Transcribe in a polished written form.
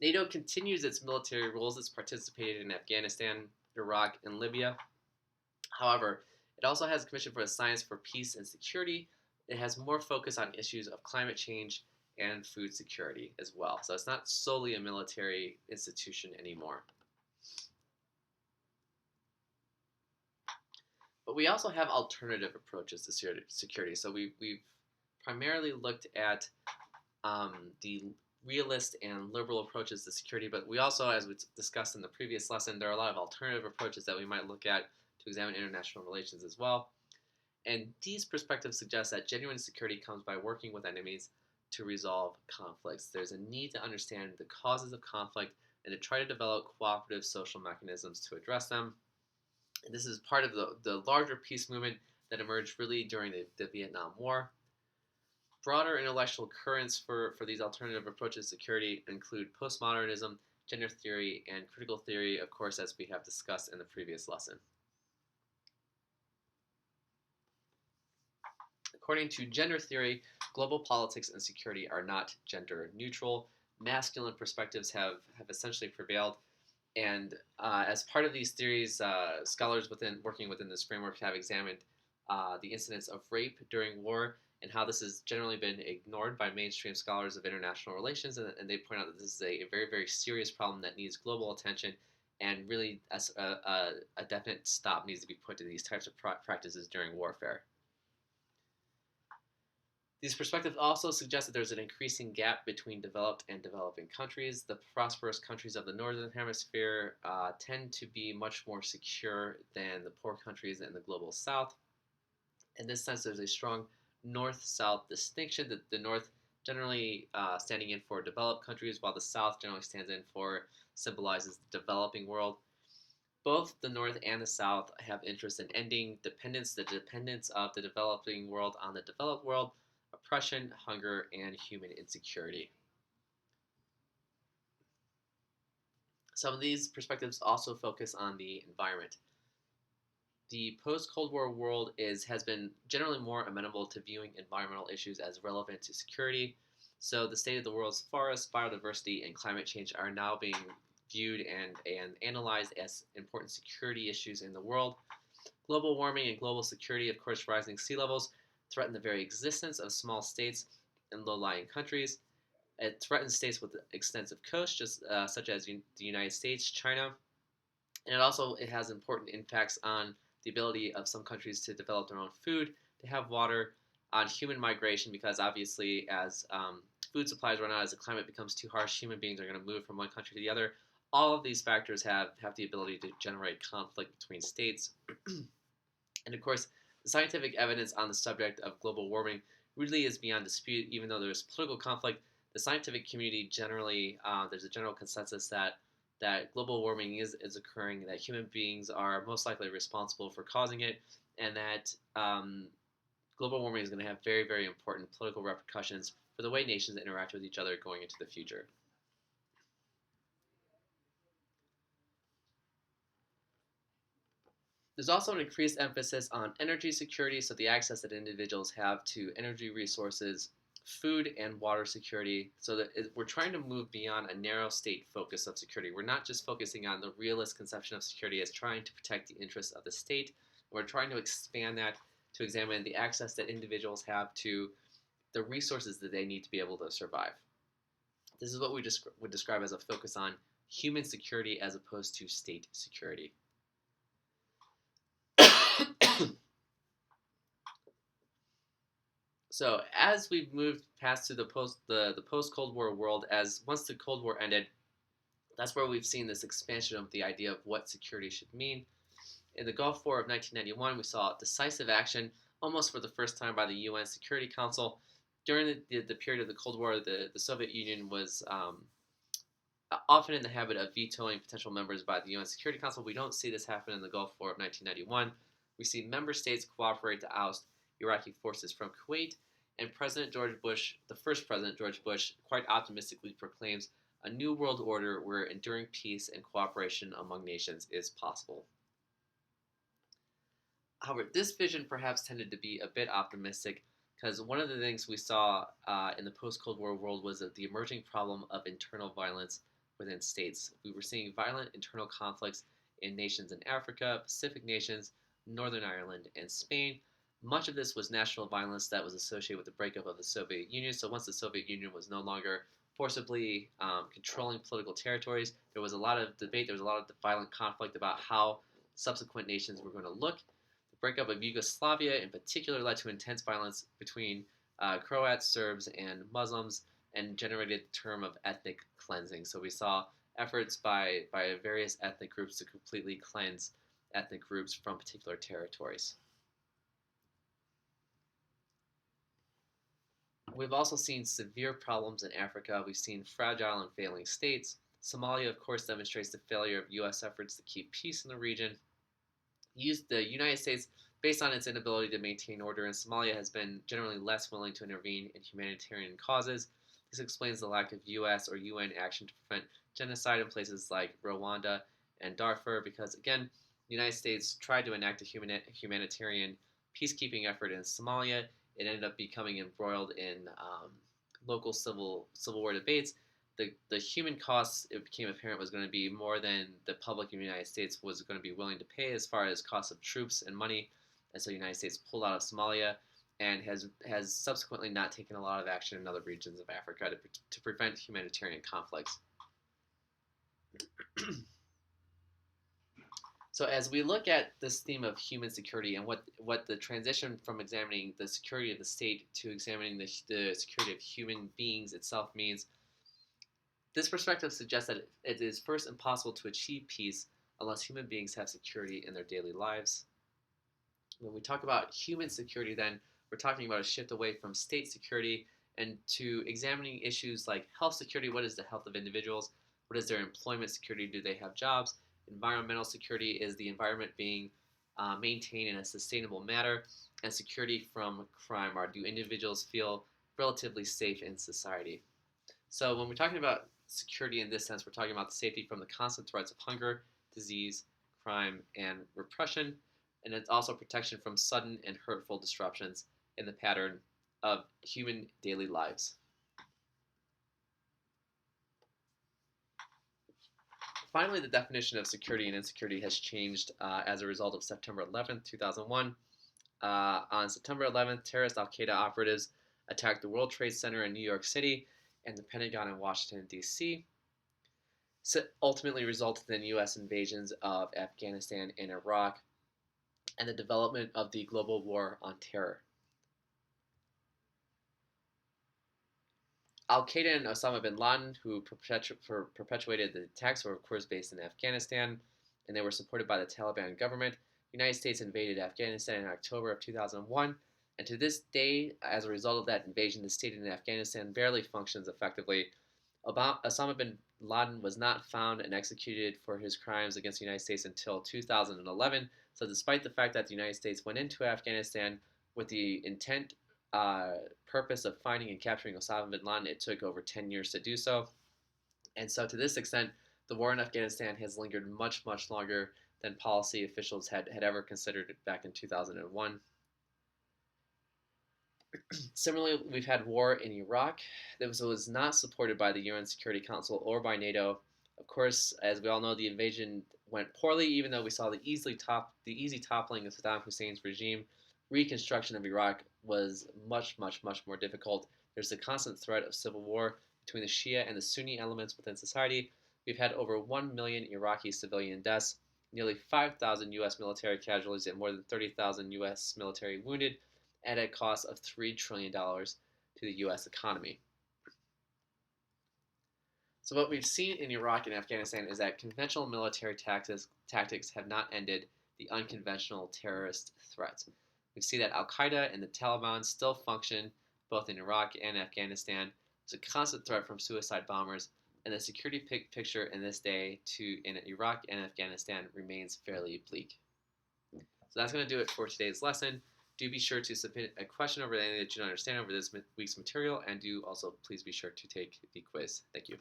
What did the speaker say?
NATO continues its military roles. It's participated in Afghanistan, Iraq, and Libya. However, it also has a Commission for the Science for Peace and Security. It has more focus on issues of climate change and food security as well. So it's not solely a military institution anymore. But we also have alternative approaches to security. So we've primarily looked at the realist and liberal approaches to security, but we also, as we discussed in the previous lesson, there are a lot of alternative approaches that we might look at to examine international relations as well. And these perspectives suggest that genuine security comes by working with enemies to resolve conflicts. There's a need to understand the causes of conflict and to try to develop cooperative social mechanisms to address them. And this is part of the larger peace movement that emerged really during the Vietnam War. Broader intellectual currents for these alternative approaches to security include postmodernism, gender theory, and critical theory, of course, as we have discussed in the previous lesson. According to gender theory, global politics and security are not gender neutral. Masculine perspectives have essentially prevailed. And as part of these theories, scholars working within this framework have examined the incidence of rape during war and how this has generally been ignored by mainstream scholars of international relations. And they point out that this is a very, very serious problem that needs global attention, and really a definite stop needs to be put to these types of practices during warfare. These perspectives also suggest that there's an increasing gap between developed and developing countries. The prosperous countries of the Northern Hemisphere tend to be much more secure than the poor countries in the global South. In this sense, there's a strong North-South distinction, that the North generally standing in for developed countries, while the South generally symbolizes the developing world. Both the North and the South have interest in ending the dependence of the developing world on the developed world, oppression, hunger, and human insecurity. Some of these perspectives also focus on the environment. The post-Cold War world has been generally more amenable to viewing environmental issues as relevant to security. So the state of the world's forests, biodiversity, and climate change are now being viewed and analyzed as important security issues in the world. Global warming and global security, of course, rising sea levels threaten the very existence of small states and low-lying countries. It threatens states with extensive coasts, such as the United States, China, and it has important impacts on the ability of some countries to develop their own food, to have water, on human migration, because obviously as food supplies run out, as the climate becomes too harsh, human beings are going to move from one country to the other. All of these factors have the ability to generate conflict between states. And of course, the scientific evidence on the subject of global warming really is beyond dispute. Even though there's political conflict, the scientific community generally, there's a general consensus that global warming is occurring, that human beings are most likely responsible for causing it, and that global warming is going to have very, very important political repercussions for the way nations interact with each other going into the future. There's also an increased emphasis on energy security, so the access that individuals have to energy resources, food, and water security, so that we're trying to move beyond a narrow state focus of security. We're not just focusing on the realist conception of security as trying to protect the interests of the state. We're trying to expand that to examine the access that individuals have to the resources that they need to be able to survive. This is what we would describe as a focus on human security as opposed to state security. So as we've moved past to the post Cold War world, as once the Cold War ended, that's where we've seen this expansion of the idea of what security should mean. In the Gulf War of 1991, we saw decisive action almost for the first time by the UN Security Council. During the period of the Cold War, the Soviet Union was often in the habit of vetoing potential members by the UN Security Council. We don't see this happen in the Gulf War of 1991. We see member states cooperate to oust Iraqi forces from Kuwait, and the first President George Bush, quite optimistically proclaims a new world order where enduring peace and cooperation among nations is possible. However, this vision perhaps tended to be a bit optimistic, because one of the things we saw in the post-Cold War world was the emerging problem of internal violence within states. We were seeing violent internal conflicts in nations in Africa, Pacific nations, Northern Ireland, and Spain. Much of this was national violence that was associated with the breakup of the Soviet Union. So once the Soviet Union was no longer forcibly controlling political territories, there was a lot of debate, there was a lot of violent conflict about how subsequent nations were going to look. The breakup of Yugoslavia in particular led to intense violence between Croats, Serbs, and Muslims, and generated the term of ethnic cleansing. So we saw efforts by various ethnic groups to completely cleanse ethnic groups from particular territories. We've also seen severe problems in Africa. We've seen fragile and failing states. Somalia, of course, demonstrates the failure of U.S. efforts to keep peace in the region. The United States, based on its inability to maintain order in Somalia, has been generally less willing to intervene in humanitarian causes. This explains the lack of U.S. or UN action to prevent genocide in places like Rwanda and Darfur, because, again, the United States tried to enact a humanitarian peacekeeping effort in Somalia. It ended up becoming embroiled in local civil war debates. The human costs, it became apparent, was going to be more than the public in the United States was going to be willing to pay as far as cost of troops and money. And so the United States pulled out of Somalia and has subsequently not taken a lot of action in other regions of Africa to prevent humanitarian conflicts. So as we look at this theme of human security and what the transition from examining the security of the state to examining the security of human beings itself means, this perspective suggests that it is first impossible to achieve peace unless human beings have security in their daily lives. When we talk about human security, then, we're talking about a shift away from state security and to examining issues like health security. What is the health of individuals? What is their employment security? Do they have jobs? Environmental security is the environment being maintained in a sustainable manner, and security from crime. Do individuals feel relatively safe in society? So when we're talking about security in this sense, we're talking about the safety from the constant threats of hunger, disease, crime, and repression, and it's also protection from sudden and hurtful disruptions in the pattern of human daily lives. Finally, the definition of security and insecurity has changed as a result of September 11th, 2001. On September 11th, terrorist Al-Qaeda operatives attacked the World Trade Center in New York City and the Pentagon in Washington, D.C. So ultimately resulted in U.S. invasions of Afghanistan and Iraq and the development of the global war on terror. Al-Qaeda and Osama bin Laden, who perpetuated the attacks, were of course based in Afghanistan, and they were supported by the Taliban government. The United States invaded Afghanistan in October of 2001, and to this day, as a result of that invasion, the state in Afghanistan barely functions effectively. Osama bin Laden was not found and executed for his crimes against the United States until 2011. So despite the fact that the United States went into Afghanistan with the purpose of finding and capturing Osama bin Laden, it took over 10 years to do so. And so to this extent, the war in Afghanistan has lingered much, much longer than policy officials had ever considered back in 2001. Similarly, we've had war in Iraq that was not supported by the UN Security Council or by NATO. Of course, as we all know, the invasion went poorly, even though we saw the easy toppling of Saddam Hussein's regime. Reconstruction of Iraq was much, much, much more difficult. There's the constant threat of civil war between the Shia and the Sunni elements within society. We've had over 1 million Iraqi civilian deaths, nearly 5,000 U.S. military casualties, and more than 30,000 U.S. military wounded, at a cost of $3 trillion to the U.S. economy. So what we've seen in Iraq and Afghanistan is that conventional military tactics have not ended the unconventional terrorist threats. We see that Al-Qaeda and the Taliban still function both in Iraq and Afghanistan. There's a constant threat from suicide bombers, and the security picture in this day in Iraq and Afghanistan remains fairly bleak. So that's going to do it for today's lesson. Do be sure to submit a question over anything that you don't understand over this week's material, and do also please be sure to take the quiz. Thank you.